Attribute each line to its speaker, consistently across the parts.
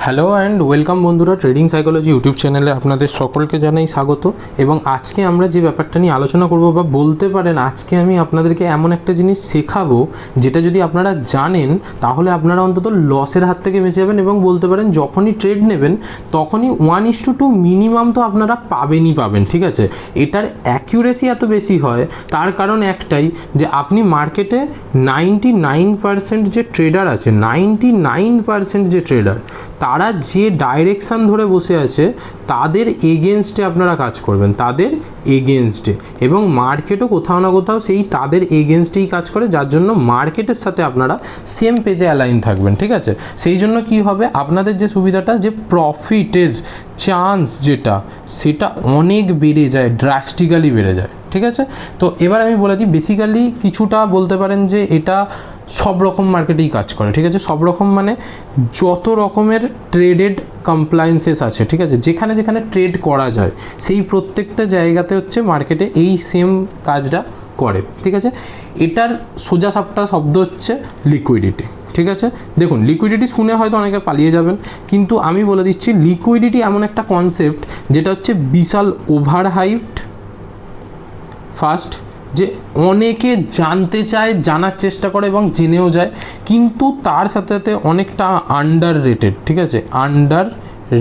Speaker 1: Hello and welcome বন্ধুরা, trading psychology YouTube চ্যানেলে আপনাদের সকলকে জানাই স্বাগত। এবং আজকে আমরা যে ব্যাপারটা নিয়ে আলোচনা করব বা বলতে পারেন আজকে আমি আপনাদেরকে এমন একটা জিনিস শেখাবো যেটা যদি আপনারা জানেন তাহলে আপনারা অন্তত লসের হাত থেকে বেঁচে যাবেন এবং বলতে পারেন যখনই ট্রেড নেবেন তখনই 1:2 মিনিমাম তো আপনারা পাবেন, ঠিক আছে। এটার অ্যাকিউরেসি এত বেশি হয় তার কারণ একটাই, যে আপনি মার্কেটে 99% যে ট্রেডার আছে, 99% যে ট্রেডার তারা যে ডাইরেকশান ধরে বসে আছে তাদের এগেনস্টে আপনারা কাজ করবেন, তাদের এগেনস্টে। এবং মার্কেটও কোথাও না কোথাও সেই তাদের এগেনস্টেই কাজ করে, যার জন্য মার্কেটের সাথে আপনারা সেম পেজে অ্যালাইন থাকবেন, ঠিক আছে। সেই জন্য কি হবে, আপনাদের যে সুবিধাটা, যে প্রফিটের চান্স যেটা সেটা অনেক বেড়ে যায়, ড্রাস্টিক্যালি বেড়ে যায়, ঠিক আছে। তো এবার আমি বলে দিই, বেসিক্যালি কিছুটা বলতে পারেন যে এটা সব রকম মার্কেটেই কাজ করে, ঠিক আছে। সব রকম মানে যত রকমের ট্রেডেড কমপ্লায়েন্সেস আছে, ঠিক আছে, যেখানে যেখানে ট্রেড করা যায় সেই প্রত্যেকটা জায়গাতে হচ্ছে মার্কেটে এই সেম কাজটা করে, ঠিক আছে। এটার সোজা সাপটা শব্দ হচ্ছে লিকুইডিটি, ঠিক আছে। দেখুন, লিকুইডিটি শুনে হয়তো অনেকে পালিয়ে যাবেন, কিন্তু আমি বলে দিচ্ছি লিকুইডিটি এমন একটা কনসেপ্ট যেটা হচ্ছে বিশাল ওভার হাইপড, ফার্স্ট, যে অনেকে জানতে চায়, জানার চেষ্টা করে এবং জেনেও যায়, কিন্তু তার সাথে সাথে অনেকটা আন্ডার রেটেড, ঠিক আছে, আন্ডার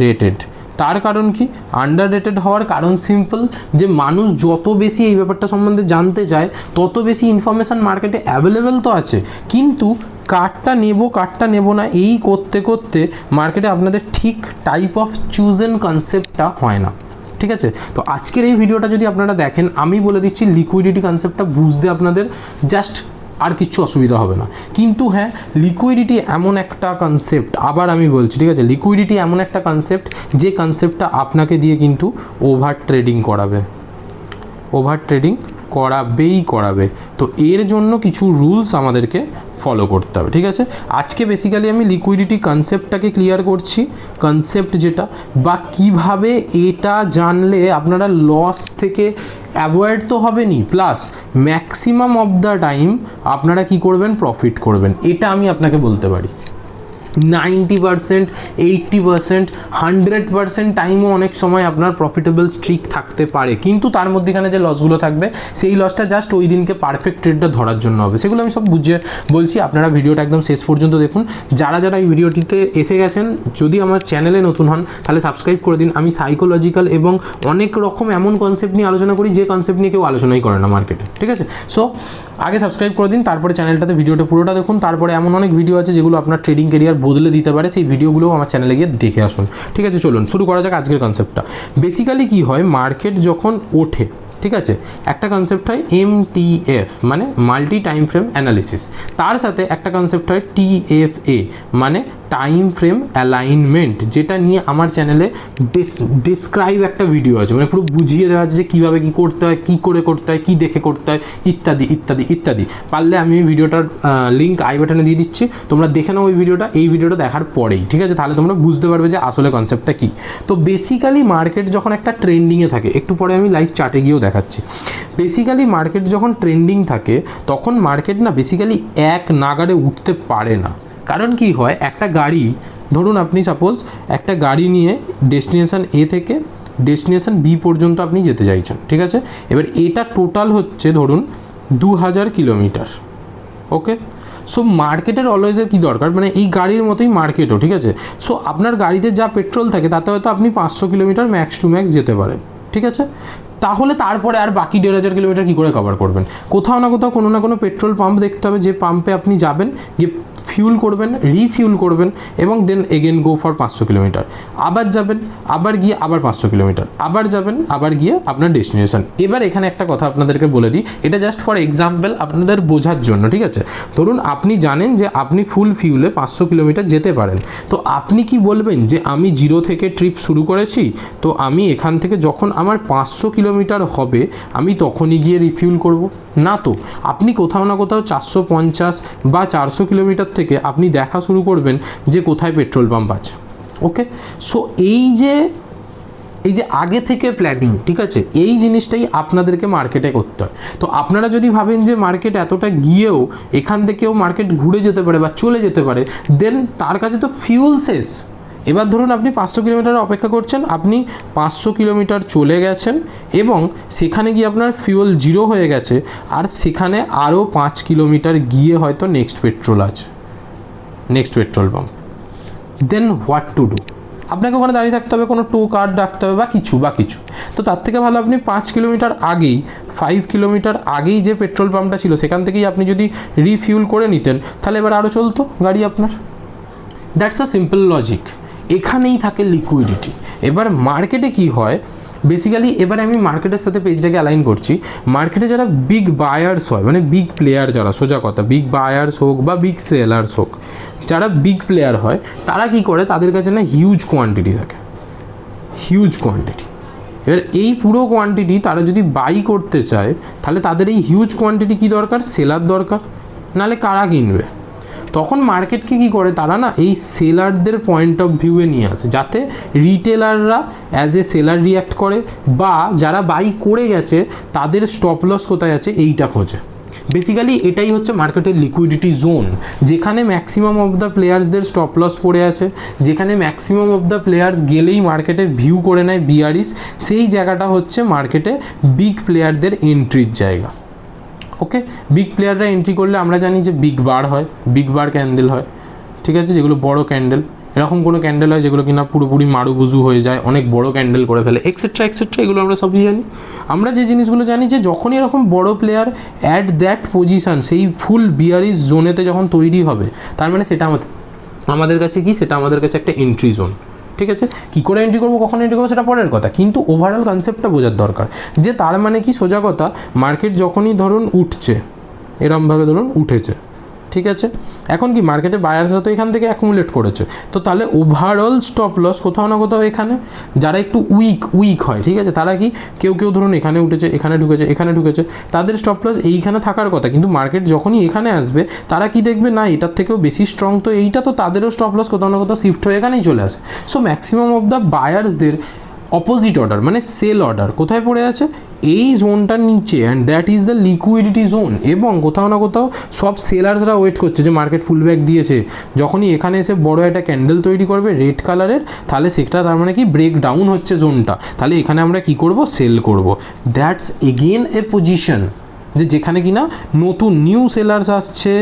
Speaker 1: রেটেড। তার কারণ কি আন্ডার রেটেড হওয়ার কারণ? সিম্পল, যে মানুষ যত বেশি এই ব্যাপারটা সম্বন্ধে জানতে চায় তত বেশি ইনফরমেশান মার্কেটে অ্যাভেলেবেল তো আছে, কিন্তু কার্ডটা নেব না এই করতে করতে মার্কেটে আপনাদের ঠিক টাইপ অফ চুজেন কনসেপ্টটা হয় না, ঠিক আছে। তো আজকের এই ভিডিওটা যদি আপনারা দেখেন, আমি বলে দিচ্ছি লিকুইডিটি কনসেপ্টটা বুঝতে আপনাদের জাস্ট আর কিচ্ছু অসুবিধা হবে না। কিন্তু হ্যাঁ, লিকুইডিটি এমন একটা কনসেপ্ট, আবার আমি বলছি, ঠিক আছে, লিকুইডিটি এমন একটা কনসেপ্ট যে কনসেপ্টটা আপনাকে দিয়ে কিন্তু ওভার ট্রেডিং করাবে। তো এর জন্য কিছু রুলস আমাদেরকে ফলো করতে হবে, ঠিক আছে। আজকে বেসিক্যালি আমি লিকুইডিটি কনসেপ্টটাকে ক্লিয়ার করছি, কনসেপ্ট যেটা, বা কিভাবে এটা জানলে আপনারা লস থেকে অ্যাভয়েড তো হবেনই, plus maximum of the time আপনারা কি করবেন, প্রফিট করবেন। এটা আমি আপনাকে বলতে পারি 90%, 80%, 100% টাইমও অনেক সময় আপনার প্রফিটেবল স্ট্রিক থাকতে পারে, কিন্তু তার মধ্যেখানে যে লসগুলো থাকবে সেই লসটা জাস্ট ওই দিনকে পারফেক্ট ট্রেডটা ধরার জন্য হবে। সেগুলো আমি সব বুঝিয়ে বলছি, আপনারা ভিডিওটা একদম শেষ পর্যন্ত দেখুন। যারা যারা এই ভিডিওটিতে এসে গেছেন, যদি আমার চ্যানেলে নতুন হন তাহলে সাবস্ক্রাইব করে দিন। আমি সাইকোলজিক্যাল এবং অনেক রকম এমন কনসেপ্ট নিয়ে আলোচনা করি যে কনসেপ্ট নিয়ে কেউ আলোচনাই করে না মার্কেটে, ঠিক আছে। সো আগে সাবস্ক্রাইব করে দিন, তারপরে চ্যানেলটাতে ভিডিওটা পুরোটা দেখুন। তারপরে এমন অনেক ভিডিও আছে যেগুলো আপনার ট্রেডিং ক্যারিয়ার বদলে দিতে পারে, সেই ভিডিওগুলোও আমার চ্যানেলে গিয়ে দেখে আসুন, ঠিক আছে। চলুন শুরু করা যাক আজকের কনসেপ্টটা। বেসিক্যালি কি হয়, মার্কেট যখন ওঠে, ঠিক আছে, একটা কনসেপ্ট হয় MTF মানে মাল্টি টাইম ফ্রেম অ্যানালিসিস, তার সাথে একটা কনসেপ্ট হয় TFA মানে টাইম ফ্রেম অ্যালাইনমেন্ট, যেটা নিয়ে আমার চ্যানেলে ডিসক্রাইব একটা ভিডিও আছে, মানে পুরো বুঝিয়ে দেওয়া আছে যে কীভাবে কী করতে হয়, কী করে করতে হয়, কী দেখে করতে হয়, ইত্যাদি ইত্যাদি ইত্যাদি। পারলে আমি এই ভিডিওটার লিঙ্ক আই বাটনে দিয়ে দিচ্ছি, তোমরা দেখে নাও এই ভিডিওটা দেখার পরেই, ঠিক আছে, তাহলে তোমরা বুঝতে পারবে যে আসলে কনসেপ্টটা কী। তো বেসিক্যালি মার্কেট যখন একটা ট্রেন্ডিংয়ে থাকে, একটু পরে আমি লাইভ চার্টে গিয়েও দেখাচ্ছি, বেসিক্যালি মার্কেট যখন ট্রেন্ডিং থাকে তখন মার্কেট না বেসিক্যালি এক নাগাড়ে উঠতে পারে না। কারণ কি হয়, একটা গাড়ি, ধরুন আপনি সাপোজ একটা গাড়ি নিয়ে ডেস্টিনেশন A থেকে ডেস্টিনেশন B পর্যন্ত আপনি যেতে চাইছেন, ঠিক আছে। এবার এটা টোটাল হচ্ছে ধরুন 2000 কিলোমিটার, ওকে। সো মার্কেটের অলওয়েজের কী দরকার, মানে এই গাড়ির মতোই মার্কেটও, ঠিক আছে। সো আপনার গাড়িতে যা পেট্রোল থাকে তাতে হয়তো আপনি 500 কিলোমিটার ম্যাক্স টু ম্যাক্স যেতে পারেন, ঠিক আছে। তাহলে তারপরে আর বাকি 1500 কিলোমিটার কী করে কভার করবেন? কোথাও না কোথাও কোনো না কোনো পেট্রোল পাম্প দেখতে হবে, যে পাম্পে আপনি যাবেন, গিয়ে ফিউল করবেন, রিফিউল করবেন, এবং then again go for 500 kilometre, আবার যাবেন, আবার গিয়ে আবার 500 কিলোমিটার, আবার যাবেন, আবার গিয়ে আপনার ডেস্টিনেশন। এবার এখানে একটা কথা আপনাদেরকে বলে দিই, এটা জাস্ট ফর এক্সাম্পল আপনাদের বোঝার জন্য, ঠিক আছে। ধরুন আপনি জানেন যে আপনি ফুল ফিউলে 500 কিলোমিটার যেতে পারেন, তো আপনি কি বলবেন যে আমি 0 থেকে ট্রিপ শুরু করেছি, তো আমি এখান থেকে যখন আমার 500 কিলোমিটার হবে আমি তখনই গিয়ে রিফিউল করব? না, তো আপনি কোথাও না কোথাও 450 বা 400 কিলোমিটার থেকে আপনি দেখা শুরু করবেন যে কোথায় পেট্রোল পাম্প আছে, ওকে। সো এই যে আগে থেকে প্ল্যানিং, ঠিক আছে, এই জিনিসটাই আপনাদেরকে মার্কেটে করতে হয়। তো আপনারা যদি ভাবেন যে মার্কেট এতটা গিয়েও এখান থেকেও মার্কেট ঘুরে যেতে পারে বা চলে যেতে পারে, দেন তার কাছে তো ফিউল শেষ, এবার ধরুন আপনি 500 কিলোমিটার অপেক্ষা করছেন, আপনি 500 কিলোমিটার চলে গেছেন এবং সেখানে গিয়ে আপনার ফিউল জিরো হয়ে গেছে, আর সেখানে আরও 5 কিলোমিটার গিয়ে হয়তো নেক্সট পেট্রোল আছে, next petrol pump. Then what to do? আপনাকে ওখানে দাঁড়িয়ে থাকতে হবে, কোনো টো কার ডাকতে হবে বা কিছু। তো তার থেকে ভালো আপনি 5 কিলোমিটার আগেই, 5 কিলোমিটার আগেই যে পেট্রোল পাম্পটা ছিল সেখান থেকেই আপনি যদি রিফিউল করে নিতেন, তাহলে এবার আরও চলতো গাড়ি আপনার। That's a simple logic. এখানেই থাকে লিকুইডিটি। এবার মার্কেটে কি হয় বেসিক্যালি, এবার আমি মার্কেটের সাথে পেজটাকে অ্যালাইন করছি। মার্কেটে যারা বিগ বায়ার্স হয়, মানে বিগ প্লেয়ার যারা, সোজা কথা, বিগ বায়ার্স হোক বা বিগ সেলার্স হোক, যারা বিগ প্লেয়ার হয় তারা কি করে, তাদের কাছে না হিউজ কোয়ান্টিটি থাকে, হিউজ কোয়ান্টিটি। এবার এই পুরো কোয়ান্টিটি তারা যদি বাই করতে চায়, তাহলে তাদের এই হিউজ কোয়ান্টিটি কী দরকার, সেলার দরকার, নাহলে কারা কিনবে? তখন মার্কেটকে কী করে, তারা না এই সেলারদের পয়েন্ট অফ ভিউয়ে নিয়ে আসে, যাতে রিটেলাররা অ্যাজ এ সেলার রিঅ্যাক্ট করে, বা যারা বাই করে গেছে তাদের স্টপ লস কোথায় আছে এইটা খোঁজে। বেসিক্যালি এটাই হচ্ছে মার্কেটের লিকুইডিটি জোন, যেখানে ম্যাক্সিমাম অফ দ্য প্লেয়ার্সদের স্টপ লস পড়ে আছে, যেখানে ম্যাক্সিমাম অফ দ্য প্লেয়ার্স গেলেই মার্কেটে ভিউ করে নেয় বিয়ারিশ, সেই জায়গাটা হচ্ছে মার্কেটে বিগ প্লেয়ারদের এন্ট্রির জায়গা। ওকে, বিগ প্লেয়াররা এন্ট্রি করলে আমরা জানি যে বিগ বার হয়, বিগ বার ক্যান্ডেল হয়, ঠিক আছে, যেগুলো বড় ক্যান্ডেল, এরকম কোনো ক্যান্ডেল হয় যেগুলো কিনা পুরোপুরি মারুবুজু হয়ে যায়, অনেক বড় ক্যান্ডেল করে ফেলে, এক্সেট্রা, এগুলো আমরা সবই জানি। আমরা যে জিনিসগুলো জানি যে যখনই এরকম বড় প্লেয়ার অ্যাট দ্যাট পজিশন, সেই ফুল বিয়ারিশ জোনেতে যখন তৈরি হবে, তার মানে সেটা আমাদের কাছে কি, সেটা আমাদের কাছে একটা এন্ট্রি জোন। ঠিক আছে, কী করে এন্ট্রি করবো, কখন এন্ট্রি করবো সেটা পরের কথা, কিন্তু ওভারঅল কনসেপ্টটা বোঝার দরকার যে তার মানে কি, সোজা কথা, মার্কেট যখনই ধরুন উঠছে, এরমভাবে ধরুন উঠেছে, ঠিক আছে, এখন কি মার্কেটে বায়ার্সরা তো এখান থেকে অ্যাকুমুলেট করেছে, তো তাহলে ওভারঅল স্টপ লস কোথাও না কোথাও এখানে, যারা একটু উইক হয়, ঠিক আছে, তারা কি, কেউ ধরুন এখানে উঠেছে, এখানে ঢুকেছে, তাদের স্টপ লস এইখানে থাকার কথা, কিন্তু মার্কেট যখনই এখানে আসবে তারা কি দেখবে, না এটার থেকেও বেশি স্ট্রং, তো এইটা, তো তাদেরও স্টপ লস কোথাও না কোথাও শিফট হয়ে এখানেই চলে আসে। সো ম্যাক্সিমাম অফ দ্য বায়ার্সদের অপোজিট অর্ডার, মানে সেল অর্ডার কোথায় পড়ে আছে, এই জোনটার নিচে, and that is the liquidity zone. এবং কোথাও না কোথাও সব সেলার্সরা ওয়েট করছে যে মার্কেট ফুল ব্যাক দিয়েছে, যখনই এখানে এসে বড় একটা ক্যান্ডেল তৈরি করবে রেড কালারের, তাহলে সেটা তার মানে কি ব্রেক ডাউন হচ্ছে জোনটা, তাহলে এখানে আমরা কি করব, সেল করব। দ্যাটস এগেন এ পজিশন, যে যেখানে কিনা নতুন নিউ সেলার্স আসছে,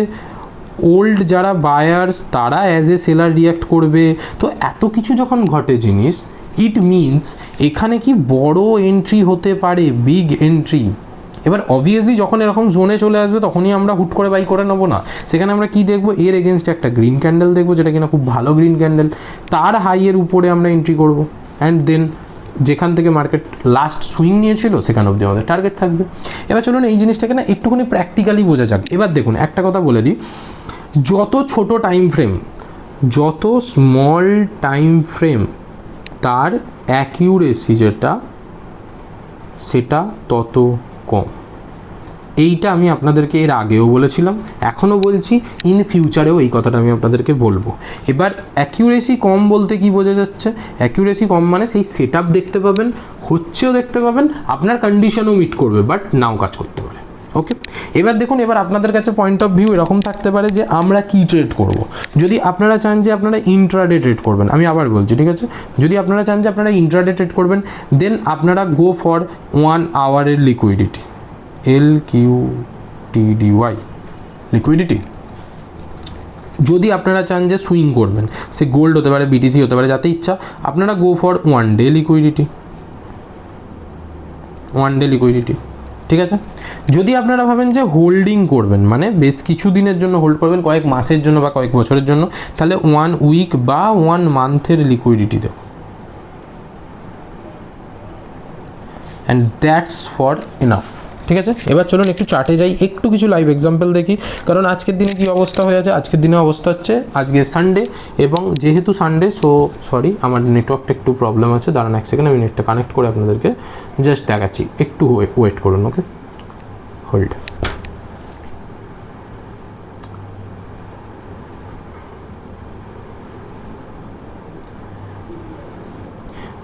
Speaker 1: ওল্ড যারা বায়ার্স তারা অ্যাজ এ সেলার রিঅ্যাক্ট করবে। তো এত কিছু যখন ঘটে জিনিস, ইট মিনস এখানে কি বড় এন্ট্রি হতে পারে, বিগ এন্ট্রি। এবার অবভিয়াসলি যখন এরকম জোনে চলে আসবে তখনই আমরা হুট করে বাই করে নেবো না, সেখানে আমরা কি দেখবো, এর এগেনস্টে একটা গ্রিন ক্যান্ডেল দেখবো, যেটা কিনা খুব ভালো গ্রিন ক্যান্ডেল, তার হাইয়ের উপরে আমরা এন্ট্রি করব, অ্যান্ড দেন যেখান থেকে মার্কেট লাস্ট সুইং নিয়েছিল সেখান অবধি আমাদের টার্গেট থাকবে। এবার চলুন এই জিনিসটাকে না একটুখানি প্র্যাকটিক্যালি বোঝা যাক। এবার দেখুন একটা কথা বলে দিই, যত ছোট টাইম ফ্রেম, যত স্মল টাইম ফ্রেম, তার অ্যাকিউরেসি যেটা সেটা তত কম। এইটা আমি আপনাদেরকে এর আগেও বলেছিলাম, এখনও বলছি, ইন ফিউচারেও এই কথাটা আমি আপনাদেরকে বলবো। এবার অ্যাকিউরেসি কম বলতে কি বোঝা যাচ্ছে, অ্যাকিউরেসি কম মানে সেই সেট আপ দেখতে পাবেন, হচ্ছেও দেখতে পাবেন, আপনার কন্ডিশনও মিট করবে, বাট নাও কাজ করতে পারে। ওকে, এবার দেখুন, এবার আপনাদের কাছে পয়েন্ট অফ ভিউ এরকম থাকতে পারে যে আমরা কি ট্রেড করব। যদি আপনারা চান যে আপনারা ইন্ট্রাডে ট্রেড করবেন, আমি আবার বলছি, ঠিক আছে, যদি আপনারা চান যে আপনারা ইন্ট্রাডে ট্রেড করবেন, দেন আপনারা গো ফর 1 আওয়ারের লিকুইডিটি, LQTDY লিকুইডিটি। যদি আপনারা চান যে সুইং করবেন, সে গোল্ড হতে পারে, BTC হতে পারে, যাতে ইচ্ছা, আপনারা go for 1 day liquidity, 1 day liquidity, ঠিক আছে। যদি আপনারা ভাবেন যে হোল্ডিং করবেন, মানে বেশ কিছু দিনের জন্য হোল্ড করবেন, কয়েক মাসের জন্য বা কয়েক বছরের জন্য, তাহলে 1 উইক বা 1 মান্থের লিকুইডিটি দেখুন, অ্যান্ড দ্যাটস ফর এনাফ, ঠিক আছে। এবার চলুন একটু চার্টে যাই, একটু কিছু লাইভ এক্সাম্পল দেখি, কারণ আজকের দিনে কী অবস্থা হয়ে আছে। আজকের দিনে অবস্থা হচ্ছে, আজকে সানডে, এবং যেহেতু সানডে, সো সরি আমার নেটওয়ার্কটা একটু প্রবলেম আছে, দাঁড়ান এক সেকেন্ড, আমি নেটটা কানেক্ট করে আপনাদেরকে জাস্ট দেখাচ্ছি, একটু ওয়েট করুন, ওকে, হোল্ড।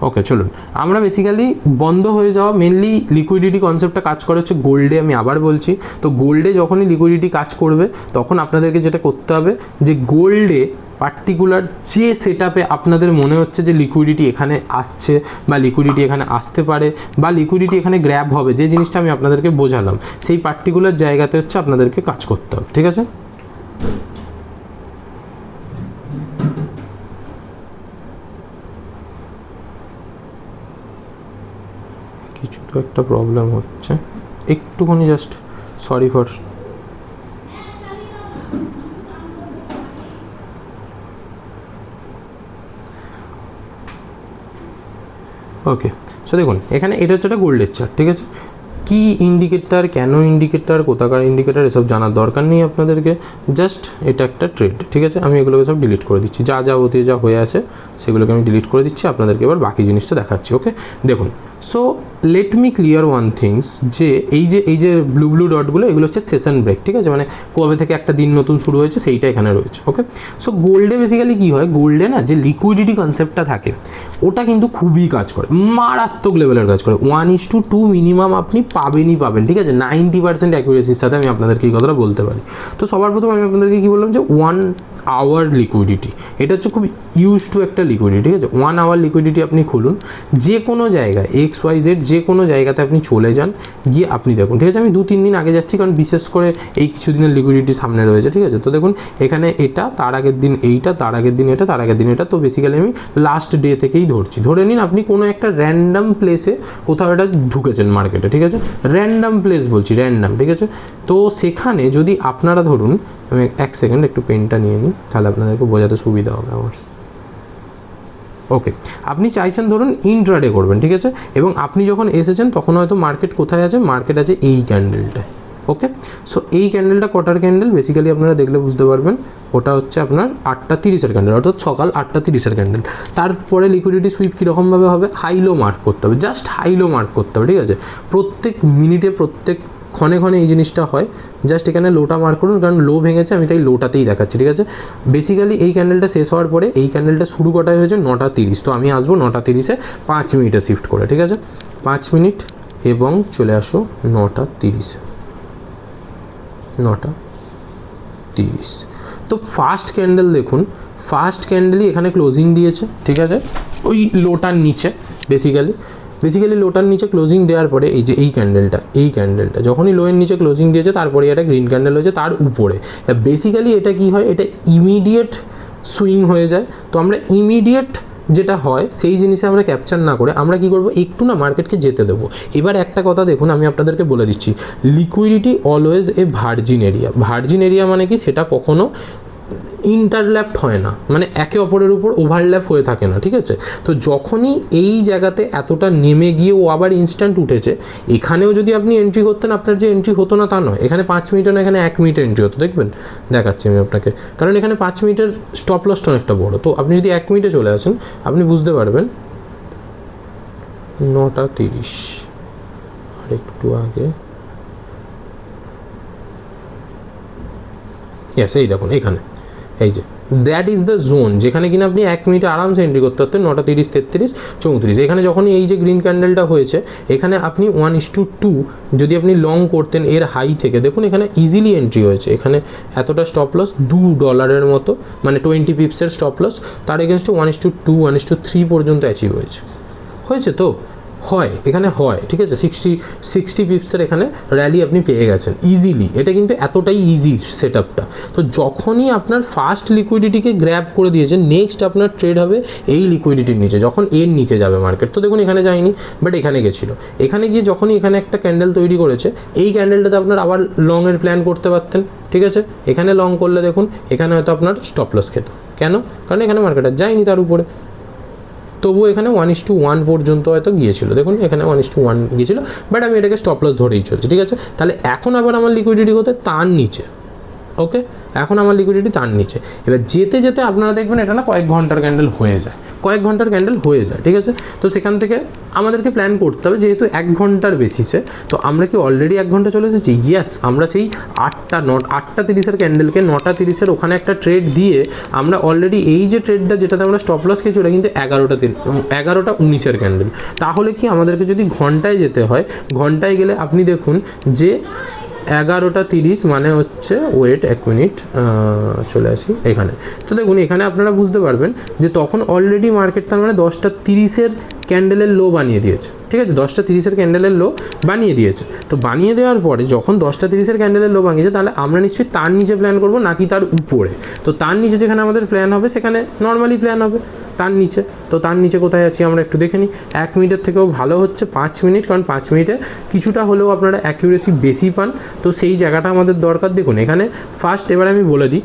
Speaker 1: ওকে, চলুন আমরা বেসিক্যালি বন্ধ হয়ে যাওয়া মেনলি লিকুইডিটি কনসেপ্টটা কাজ করে হচ্ছে গোল্ডে, আমি আবার বলছি। তো গোল্ডে যখনই লিকুইডিটি কাজ করবে তখন আপনাদেরকে যেটা করতে হবে যে গোল্ডে পার্টিকুলার যে সেটআপে আপনাদের মনে হচ্ছে যে লিকুইডিটি এখানে আসছে বা লিকুইডিটি এখানে আসতে পারে বা লিকুইডিটি এখানে গ্র্যাব হবে, যে জিনিসটা আমি আপনাদেরকে বোঝালাম, সেই পার্টিকুলার জায়গাতে হচ্ছে আপনাদেরকে কাজ করতে হবে। ঠিক আছে, কিছু তো একটা প্রবলেম হচ্ছে, একটুখানি just sorry for okay. So দেখুন এখানে এটা হচ্ছে একটা গোল্ডের চার্ট। ঠিক আছে, কি ইন্ডিকেটার, কেন ইন্ডিকেটার, কোথাকার ইন্ডিকেটার, এসব জানার দরকার নেই আপনাদেরকে, জাস্ট এটা একটা ট্রেড। ঠিক আছে, আমি এগুলোকে সব ডিলিট করে দিচ্ছি, যা যাবতীয় যা হয়ে আছে সেগুলোকে আমি ডিলিট করে দিচ্ছি, আপনাদেরকে এবার বাকি জিনিসটা দেখাচ্ছি। ওকে, দেখুন, so let me clear one things, যে এই যে ব্লু ব্লু ডটগুলো এগুলো হচ্ছে সেশন ব্রেক। ঠিক আছে, মানে কবে থেকে একটা দিন নতুন শুরু হয়েছে সেইটা এখানে রয়েছে। ওকে, সো গোল্ডে বেসিক্যালি কী হয়, গোল্ডে না যে লিকুইডিটি কনসেপ্টটা থাকে ওটা কিন্তু খুবই কাজ করে, মারাত্মক লেভেলের কাজ করে। 1:2 মিনিমাম আপনি পাবেনই পাবেন। ঠিক আছে, 90% অ্যাকুরেসির সাথে আমি আপনাদেরকে এই কথাটা বলতে পারি। তো সবার প্রথম আমি আপনাদেরকে কী বললাম, যে 1 আওয়ার লিকুইডিটি, এটা হচ্ছে খুব ইউজ টু একটা লিকুইডিটি। ঠিক আছে, 1 আওয়ার লিকুইডিটি আপনি খুলুন, যে কোনো জায়গায় XYZ যে কোনো জায়গাতে আপনি চলে যান, গিয়ে আপনি দেখুন। ঠিক আছে, আমি 2-3 দিন আগে যাচ্ছি, কারণ বিশেষ করে এই কিছুদিনের লিকুইডিটি সামনে রয়েছে। ঠিক আছে, তো দেখুন এখানে এটা, তার আগের দিন এইটা, তার আগের দিন এটা, তার আগের দিন এটা। তো বেসিক্যালি আমি লাস্ট ডে থেকেই ধরছি। ধরে নিন আপনি কোনো একটা র্যান্ডাম প্লেসে কোথাও এটা ঢুকেছেন মার্কেটে। ঠিক আছে, র্যান্ডাম প্লেস বলছি, র্যান্ডাম। ঠিক আছে, তো সেখানে যদি আপনারা ধরুন, আমি 1 সেকেন্ড একটু পেনটা নিয়ে নিই, তাহলে আপনাদেরকে বোঝাতে সুবিধা হবে আমার। ওকে, আপনি চাইছেন ধরুন ইন্ট্রাডে করবেন। ঠিক আছে, এবং আপনি যখন এসেছেন তখন হয়তো মার্কেট কোথায় আছে, মার্কেট আছে এই ক্যান্ডেলটায়। ওকে, সো এই ক্যান্ডেলটা কটার ক্যান্ডেল, বেসিক্যালি আপনারা দেখলে বুঝতে পারবেন, ওটা হচ্ছে আপনার 8:30-এর ক্যান্ডেল, অর্থাৎ সকাল 8:30-এর ক্যান্ডেল। তারপরে লিকুইডিটি সুইপ কীরকমভাবে হবে, হাইলো মার্ক করতে হবে, জাস্ট হাইলো মার্ক করতে হবে। ঠিক আছে, প্রত্যেক মিনিটে, প্রত্যেক ক্ষণে ক্ষণে এই জিনিসটা হয়। জাস্ট এখানে লোটা মার্ক করুন, কারণ লো ভেঙেছে, আমি তাই লোটাতেই দেখাচ্ছি। ঠিক আছে, বেসিক্যালি এই ক্যান্ডেলটা শেষ হওয়ার পরে এই ক্যান্ডেলটা শুরু কটায় হয়েছে 9:30, তো আমি আসবো 9:30-এ 5 মিনিটে শিফট করে। ঠিক আছে, 5 মিনিট এবং চলে আসো 9:30-এ, 9:30। তো ফার্স্ট ক্যান্ডেল দেখুন, ফার্স্ট ক্যান্ডেলই এখানে ক্লোজিং দিয়েছে। ঠিক আছে, ওই লোটার নিচে বেসিক্যালি লোটার নিচে ক্লোজিং দেওয়ার পরে এই যে এই ক্যান্ডেলটা যখনই লোয়ের নিচে ক্লোজিং দিয়েছে, তারপরে একটা গ্রিন ক্যান্ডেল হয়েছে তার উপরে। বেসিক্যালি এটা কি হয়, এটা ইমিডিয়েট সুইং হয়ে যায়। তো আমরা ইমিডিয়েট যেটা হয় সেই জিনিসে আমরা ক্যাপচার না করে আমরা কি করব, একটু না মার্কেটকে যেতে দেবো। এবার একটা কথা দেখুন, আমি আপনাদেরকে বলে দিচ্ছি, liquidity always a virgin area মানে কি, সেটা কখনো ইন্টারল্যাপড হয় না, মানে একে অপরের উপর ওভারল্যাপ হয়ে থাকে না। ঠিক আছে, তো যখনই এই জায়গাতে এতটা নেমে গিয়ে ও আবার ইনস্ট্যান্ট উঠেছে, এখানেও যদি আপনি এন্ট্রি করতেন, আপনার যে এন্ট্রি হতো না তা নয়, এখানে 5 মিনিটে না, এখানে 1 মিনিটে এন্ট্রি হতো। দেখবেন, দেখাচ্ছি আমি আপনাকে, কারণ এখানে 5 মিনিটের স্টপ লসটা অনেকটা বড়। তো আপনি যদি 1 মিনিটে চলে আসেন, আপনি বুঝতে পারবেন 9:30, আর একটু আগে, ইয়েস, এই দেখুন এখানে, এই যে দ্যাট ইজ দ্য জোন, যেখানে কিনা আপনি 1 মিনিটে আরামসে এন্ট্রি করতে পারতেন। 9:30, 33, 34, এখানে যখনই এই যে গ্রিন ক্যান্ডেলটা হয়েছে, এখানে আপনি 1:2 যদি আপনি লং করতেন এর হাই থেকে, দেখুন এখানে ইজিলি এন্ট্রি হয়েছে। এখানে এতটা স্টপ লস $2 মতো, মানে 20 পিপসের স্টপ লস, তার এগেনস্টে 1:2, 1:3 পর্যন্ত অ্যাচিভ হয়েছে তো হয়, এখানে হয়। ঠিক আছে, 60 পিপসের এখানে র্যালি আপনি পেয়ে গেছেন ইজিলি। এটা কিন্তু এতটাই ইজি সেট আপটা। তো যখনই আপনার ফার্স্ট লিকুইডিটিকে গ্র্যাব করে দিয়েছে, নেক্সট আপনার ট্রেড হবে এই লিকুইডিটির নিচে, যখন এর নিচে যাবে মার্কেট। তো দেখুন এখানে যায়নি, বাট এখানে গেছিলো। এখানে গিয়ে যখনই এখানে একটা ক্যান্ডেল তৈরি করেছে, এই ক্যান্ডেলটাতে আপনার আবার লংয়ের প্ল্যান করতে পারতেন। ঠিক আছে, এখানে লং করলে দেখুন এখানে হয়তো আপনার স্টপ লস খেত। কেন? কারণ এখানে মার্কেট আর যায়নি তার উপরে, তবুও এখানে 1:1 পর্যন্ত হয়তো গিয়েছিল। দেখুন এখানে 1:1 গিয়েছিল, বাট আমি এটাকে স্টপ লস ধরেই চলছি। ঠিক আছে, তাহলে এখন আবার আমার লিকুইডিটি হতে তার নিচে। ওকে, এখন আমার লিকুইডিটি তার নিচে। এবার যেতে যেতে আপনারা দেখবেন এটা না কয়েক ঘন্টার ক্যান্ডেল হয়ে যায়। ঠিক আছে, তো সেখান থেকে আমাদেরকে প্ল্যান করতে হবে, যেহেতু 1 ঘন্টার বেসিসে, তো আমরা কি অলরেডি 1 ঘন্টা চলে এসেছি? ইয়েস, আমরা সেই 8:30-এর ক্যান্ডেলকে 9:30-এর ওখানে একটা ট্রেড দিয়ে আমরা অলরেডি এই যে ট্রেডটা যেটাতে আমরা স্টপ লস খেয়েছি, ওটা কিন্তু 11:19-এর ক্যান্ডেল। তাহলে কি আমাদেরকে যদি ঘন্টায় যেতে হয়, ঘন্টায় গেলে আপনি দেখুন যে 11:30 মানে হচ্ছে ওয়েট 1 মিনিট, চলে আসি এখানে। তো দেখুন এখানে আপনারা বুঝতে পারবেন যে তখন অলরেডি মার্কেট তার মানে 10:30 ক্যান্ডেলের লো বানিয়ে দিয়েছে, ঠিক আছে, 10:30 ক্যান্ডেলের লো বানিয়ে দিয়েছে। তো বানিয়ে দেওয়ার পরে যখন 10:30 ক্যান্ডেলের লো বানিয়েছে, তাহলে আমরা নিশ্চয়ই তার নিচে প্ল্যান করব, নাকি তার উপরে। তো তার নিচে যেখানে আমাদের প্ল্যান হবে সেখানে নর্মালি প্ল্যান হবে তার নিচে। তো তার নিচে কোথায় আছি আমরা একটু দেখে নিই। 1 মিনিটের থেকেও ভালো হচ্ছে 5 মিনিট, কারণ 5 মিনিটে কিছুটা হলেও আপনারা অ্যাকিউরেসি বেশি পান। তো সেই জায়গাটা আমাদের দরকার। দেখুন এখানে ফার্স্ট এবার আমি বলে দিই,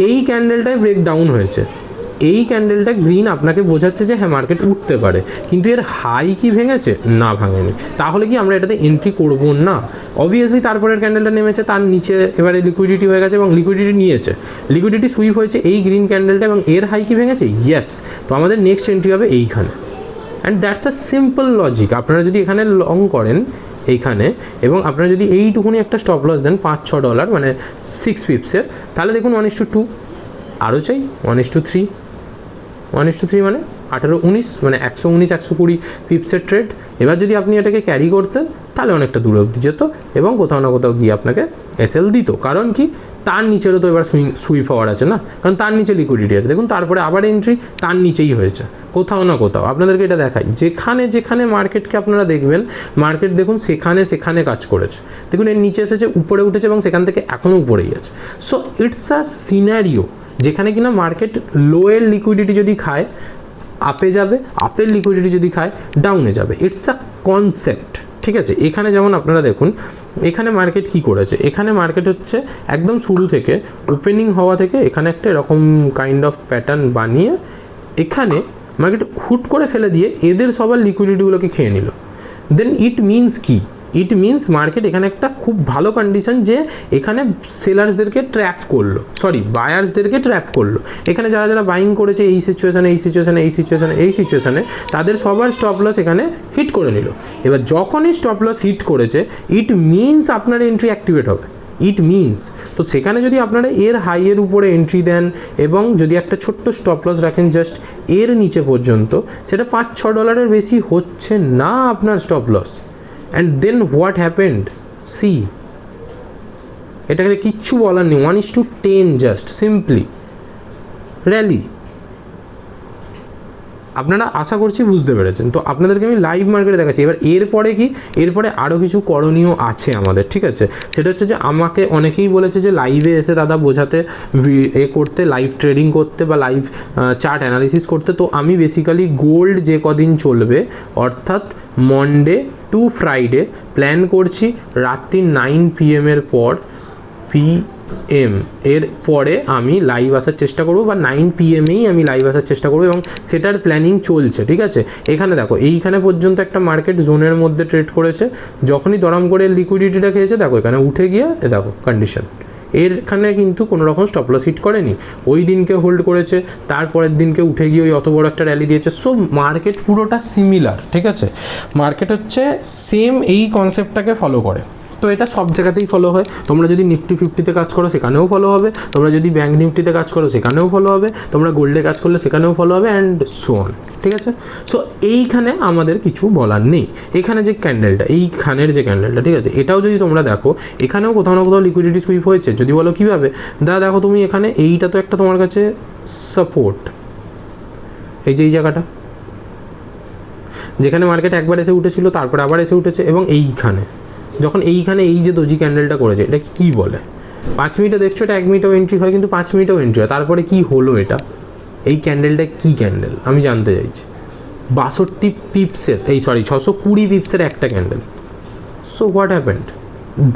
Speaker 1: এই ক্যান্ডেলটায় ব্রেক ডাউন হয়েছে, এই ক্যান্ডেলটা গ্রিন আপনাকে বোঝাচ্ছে যে হ্যাঁ মার্কেট উঠতে পারে, কিন্তু এর হাই কি ভেঙেছে? না, ভাঙেনি। তাহলে কি আমরা এটাতে এন্ট্রি করব না? অবভিয়াসলি তারপরের ক্যান্ডেলটা নেমেছে, তার নিচে এবারে লিকুইডিটি হয়ে গেছে এবং লিকুইডিটি নিয়েছে, লিকুইডিটি সুইপ হয়েছে এই গ্রিন ক্যান্ডেলটা, এবং এর হাই কি ভেঙেছে? ইয়েস। তো আমাদের নেক্সট এন্ট্রি হবে এইখানে। And that's a simple logic. আপনারা যদি এখানে লং করেন এইখানে, এবং আপনারা যদি এইটুকুনি একটা স্টপ লস দেন $5-6 মানে 6 পিপসের, তাহলে দেখুন 1:2, আরও চাই 1:3, 1:3 মানে 18-19 মানে 119-120 পিপসের ট্রেড। এবার যদি আপনি এটাকে ক্যারি করতেন তাহলে অনেকটা দূরে অবধি যেত এবং কোথাও না কোথাও গিয়ে আপনাকে এসএল দিত। কারণ কি, তার নিচেরও তো এবার সুইপ হওয়ার আছে না, কারণ তার নিচে লিকুইডিটি আছে। দেখুন তারপরে আবার এন্ট্রি তার নিচেই হয়েছে কোথাও না কোথাও। আপনাদেরকে এটা দেখাই, যেখানে যেখানে মার্কেটকে আপনারা দেখবেন, মার্কেট দেখুন সেখানে সেখানে কাজ করেছে। দেখুন এর নিচে এসেছে, উপরে উঠেছে এবং সেখান থেকে এখনও উপরেই আছে। সো ইটস আ সিনারিও যেখানে কিনা মার্কেট লোয়ের লিকুইডিটি যদি খায় আপে যাবে, আপের লিকুইডিটি যদি খায় ডাউনে যাবে। ইটস আ কনসেপ্ট, ঠিক আছে। এখানে যেমন আপনারা দেখুন এখানে মার্কেট কি করেছে, এখানে মার্কেট হচ্ছে একদম শুরু থেকে ওপেনিং হওয়া থেকে এখানে একটা এরকম কাইন্ড অফ প্যাটার্ন বানিয়ে এখানে মার্কেট হুট করে ফেলে দিয়ে এদের সবার লিকুইডিটিগুলোকে খেয়ে নিল। দেন ইট মিনস কি? ইট মিনস মার্কেট এখানে একটা খুব ভালো কন্ডিশন যে এখানে সেলার্সদেরকে ট্র্যাপ করলো, সরি বায়ার্সদেরকে ট্র্যাপ করলো। এখানে যারা যারা বাইং করেছে এই সিচুয়েশানে এই সিচুয়েশানে এই সিচুয়েশানে এই সিচুয়েশানে, তাদের সবার স্টপ লস এখানে হিট করে নিল। এবার যখনই স্টপ লস হিট করেছে, ইট মিনস আপনার এন্ট্রি অ্যাক্টিভেট হবে, ইট মিনস। তো সেখানে যদি আপনারা এর হাইয়ের উপরে এন্ট্রি দেন এবং যদি একটা ছোট্ট স্টপ লস রাখেন জাস্ট এর নিচে পর্যন্ত, সেটা $5-6 বেশি হচ্ছে না আপনার stop loss. And then what happened? See, এটাকে কিচ্ছু বলার নেই, 1:10 জাস্ট সিম্পলি র্যালি। আপনারা আশা করছি বুঝতে পেরেছেন। তো আপনাদেরকে আমি লাইভ মার্কেটে দেখাচ্ছি। এবার এরপরে কি, এরপরে আরও কিছু করণীয় আছে আমাদের, ঠিক আছে। সেটা হচ্ছে যে আমাকে অনেকেই বলেছে যে লাইভে এসে দাদা বোঝাতে, করতে, লাইভ ট্রেডিং করতে বা লাইভ চার্ট অ্যানালিসিস করতে। তো আমি বেসিক্যালি গোল্ড যে কদিন চলবে, অর্থাৎ মন্ডে টু ফ্রাইডে প্ল্যান করছি রাত্রি 9 PM পর এর পরে আমি লাইভ আসার চেষ্টা করব, বা 9 PM-এই আমি লাইভ আসার চেষ্টা করব, এবং সেটার প্ল্যানিং চলছে, ঠিক আছে। এখানে দেখো এইখানে পর্যন্ত একটা মার্কেট জোনের মধ্যে ট্রেড করেছে, যখনই দরম করে লিকুইডিটিটা খেয়েছে দেখো এখানে উঠে গিয়ে দেখো কন্ডিশন, এরখানে কিন্তু কোনো রকম স্টপ লস হিট করেনি, ওই দিনকে হোল্ড করেছে, তারপরের দিনকে উঠে গিয়ে ওই অত বড় একটা র্যালি দিয়েছে। সো মার্কেট পুরোটা সিমিলার, ঠিক আছে। মার্কেট হচ্ছে সেম এই কনসেপ্টটাকে ফলো করে। তো এটা সব জায়গাতেই ফলো হয়। তোমরা যদি নিফটি 50-তে কাজ করো সেখানেও ফলো হবে, তোমরা যদি ব্যাঙ্ক নিফটিতে কাজ করো সেখানেও ফলো হবে, তোমরা গোল্ডে কাজ করলে সেখানেও ফলো হবে, অ্যান্ড সো অন, ঠিক আছে। সো এইখানে আমাদের কিছু বলার নেই। এখানে যে ক্যান্ডেলটা, এইখানের যে ক্যান্ডেলটা, ঠিক আছে, এটাও যদি তোমরা দেখো এখানেও কোথাও না কোথাও লিকুইডিটি সুইপ হয়েছে। যদি বলো কীভাবে, দেখো তুমি এখানে এইটা তো একটা তোমার কাছে সাপোর্ট, এই যে এই জায়গাটা যেখানে মার্কেট একবার এসে উঠেছিল তারপরে আবার এসে উঠেছে, এবং এইখানে যখন এইখানে এই যে দোজি ক্যান্ডেলটা করেছে, এটা কি বলে? 5 মিনিটে দেখছো এটা 1 মিনিটেও এন্ট্রি হয়, কিন্তু 5 মিনিটেও এন্ট্রি হয়। তারপরে কি হলো এটা? এই ক্যান্ডেলটা কি ক্যান্ডেল আমি জানতে চাইছি। 62 পিপসের, 620 পিপসের একটা candle. So what happened?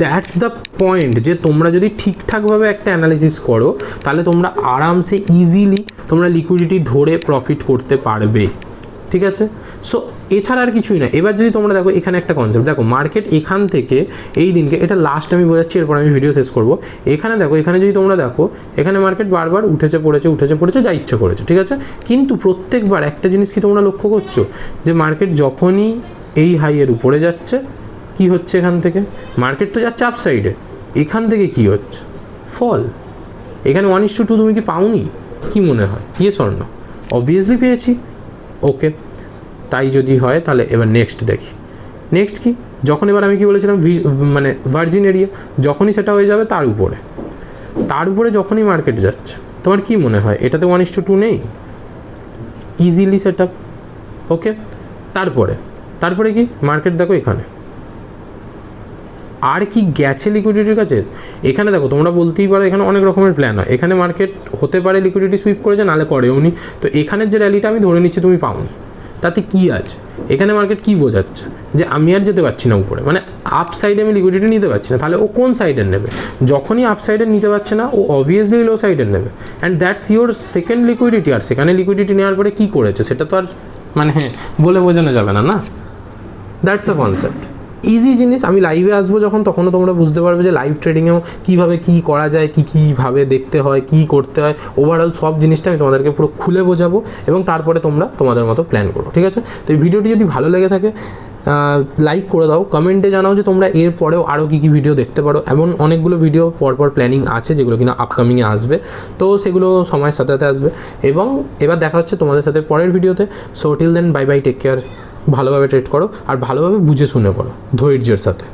Speaker 1: That's the point, যে তোমরা যদি ঠিকঠাকভাবে একটা অ্যানালিসিস করো তাহলে তোমরা আরামসে ইজিলি তোমরা লিকুইডিটি ধরে প্রফিট করতে পারবে, ঠিক আছে। সো এছাড়া আর কিছুই না। এবার যদি তোমরা দেখো এখানে একটা কনসেপ্ট, দেখো মার্কেট এখান থেকে এই দিনকে, এটা লাস্ট আমি বোঝাচ্ছি, এরপর আমি ভিডিও শেষ করবো। এখানে দেখো, এখানে যদি তোমরা দেখো এখানে মার্কেট বারবার উঠেছে পড়েছে যা ইচ্ছে করেছে, ঠিক আছে। কিন্তু প্রত্যেকবার একটা জিনিস কি তোমরা লক্ষ্য করছো, যে মার্কেট যখনই এই হাইয়ের উপরে যাচ্ছে কি হচ্ছে, এখান থেকে মার্কেট তো যাচ্ছে আপ সাইডে, এখান থেকে কি হচ্ছে? ফল। এখানে 1:2 তুমি কি পাওনি? কি মনে হয়? Yes or no? অবভিয়াসলি পেয়েছি। ওকে, তাই যদি হয় তাহলে এবার নেক্সট দেখি। নেক্সট কি, যখন এবার আমি কি বলেছিলাম মানে ভার্জিন এরিয়া, যখনই সেটা হয়ে যাবে তার উপরে যখনই মার্কেট যাচ্ছে, তোমার কি মনে হয় এটাতে 1:2 নেই? Easily set up. ওকে, তারপরে কি মার্কেট দেখো এখানে আর কি গেছে লিকুইডিটির কাছে। এখানে দেখো তোমরা বলতেই পারো এখানে অনেক রকমের প্ল্যান হয়, এখানে মার্কেট হতে পারে লিকুইডিটি সুইপ করেছে, নালে করেও নি। তো এখানের যে র্যালিটা আমি ধরে নিচ্ছি তুমি পাওনি, তাতে কি আছে? এখানে মার্কেট কি বোঝাচ্ছে যে আমি আর যেতে পারছি না উপরে, মানে আপ সাইডে আমি লিকুইডিটি নিতে পারছি না। তাহলে ও কোন সাইডের নেবে? যখনই আপ সাইডের নিতে পারছে না, ও অবভিয়াসলি লো সাইডের নেবে, and that's your second liquidity. আর সেখানে লিকুইডিটি নেওয়ার পরে কী করেছে সেটা তো আর মানে বলে বোঝানো যাবে না, না? দ্যাটস আ কনসেপ্ট, ইজি জিনিস। আমি লাইভে আসবো যখন, তখনও তোমরা বুঝতে পারবে যে লাইভ ট্রেডিংয়েও কীভাবে কী করা যায়, কীভাবে দেখতে হয়, কী করতে হয়, ওভারঅল সব জিনিসটা আমি তোমাদেরকে পুরো খুলে বোঝাবো, এবং তারপরে তোমরা তোমাদের মতো প্ল্যান করো, ঠিক আছে? তো এই ভিডিওটি যদি ভালো লেগে থাকে লাইক করে দাও, কমেন্টে জানাও যে তোমরা এর পরেও আরও কী ভিডিও দেখতে পারো। এমন অনেকগুলো ভিডিও পরপর প্ল্যানিং আছে যেগুলো কিনা আপকামিংয়ে আসবে, তো সেগুলো সময়ের সাথে সাথে আসবে। এবং এবার দেখা হচ্ছে তোমাদের সাথে পরের ভিডিওতে। So till then, bye bye, take care, ভালোভাবে ট্রেড করো আর ভালোভাবে বুঝে শুনে করো, ধৈর্যের সাথে।